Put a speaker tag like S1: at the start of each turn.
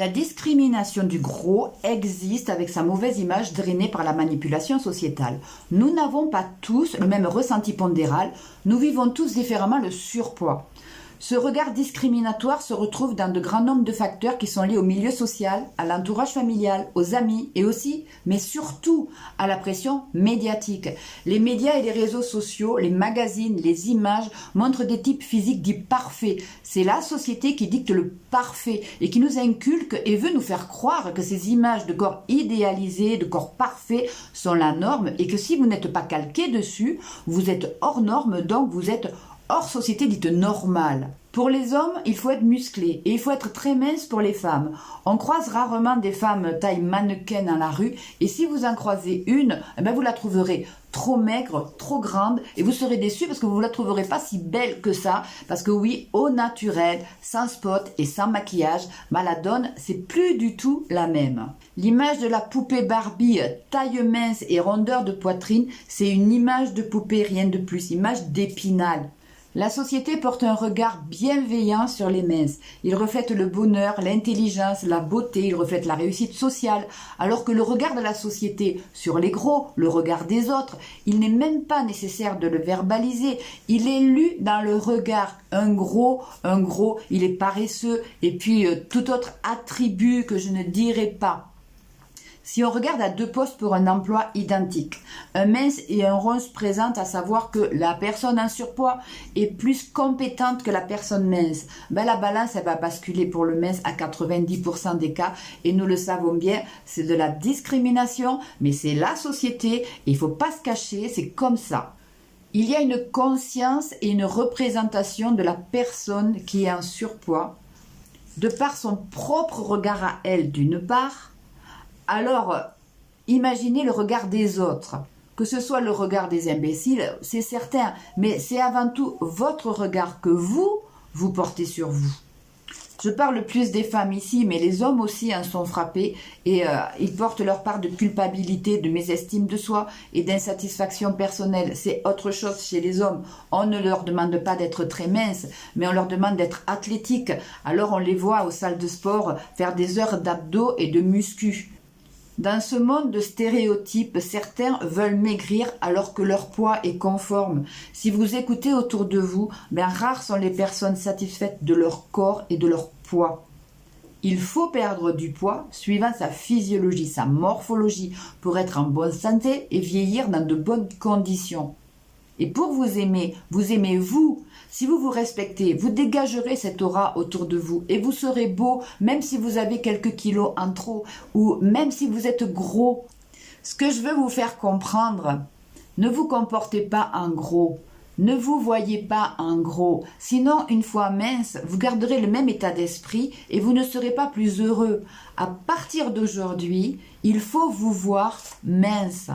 S1: La discrimination du gros existe avec sa mauvaise image drainée par la manipulation sociétale. Nous n'avons pas tous le même ressenti pondéral, nous vivons tous différemment le surpoids. Ce regard discriminatoire se retrouve dans de grands nombres de facteurs qui sont liés au milieu social, à l'entourage familial, aux amis et aussi, mais surtout, à la pression médiatique. Les médias et les réseaux sociaux, les magazines, les images montrent des types physiques dits parfaits. C'est la société qui dicte le parfait et qui nous inculque et veut nous faire croire que ces images de corps idéalisés, de corps parfaits sont la norme et que si vous n'êtes pas calqué dessus, vous êtes hors norme, donc vous êtes hors société dite normale. Pour les hommes, il faut être musclé et il faut être très mince pour les femmes. On croise rarement des femmes taille mannequin dans la rue et si vous en croisez une, vous la trouverez trop maigre, trop grande et vous serez déçu parce que vous ne la trouverez pas si belle que ça parce que oui, au naturel, sans spot et sans maquillage, la donne, c'est plus du tout la même. L'image de la poupée Barbie, taille mince et rondeur de poitrine, c'est une image de poupée, rien de plus, image d'épinal. La société porte un regard bienveillant sur les minces. Il reflète le bonheur, l'intelligence, la beauté, il reflète la réussite sociale. Alors que le regard de la société sur les gros, le regard des autres, il n'est même pas nécessaire de le verbaliser. Il est lu dans le regard. Un gros, il est paresseux. Et puis tout autre attribut que je ne dirai pas. Si on regarde à deux postes pour un emploi identique, un mince et un rond se présentent à savoir que la personne en surpoids est plus compétente que la personne mince. La balance, elle va basculer pour le mince à 90% des cas et nous le savons bien, c'est de la discrimination, mais c'est la société et il ne faut pas se cacher, c'est comme ça. Il y a une conscience et une représentation de la personne qui est en surpoids, de par son propre regard à elle d'une part. Alors, imaginez le regard des autres. Que ce soit le regard des imbéciles, c'est certain, mais c'est avant tout votre regard que vous portez sur vous. Je parle plus des femmes ici, mais les hommes aussi en sont frappés et ils portent leur part de culpabilité, de mésestime de soi et d'insatisfaction personnelle. C'est autre chose chez les hommes. On ne leur demande pas d'être très minces, mais on leur demande d'être athlétiques. Alors on les voit aux salles de sport faire des heures d'abdos et de muscu. Dans ce monde de stéréotypes, certains veulent maigrir alors que leur poids est conforme. Si vous écoutez autour de vous, rares sont les personnes satisfaites de leur corps et de leur poids. Il faut perdre du poids suivant sa physiologie, sa morphologie, pour être en bonne santé et vieillir dans de bonnes conditions. Et pour vous aimez vous. Si vous vous respectez, vous dégagerez cette aura autour de vous et vous serez beau même si vous avez quelques kilos en trop ou même si vous êtes gros. Ce que je veux vous faire comprendre, ne vous comportez pas en gros. Ne vous voyez pas en gros. Sinon, une fois mince, vous garderez le même état d'esprit et vous ne serez pas plus heureux. À partir d'aujourd'hui, il faut vous voir mince.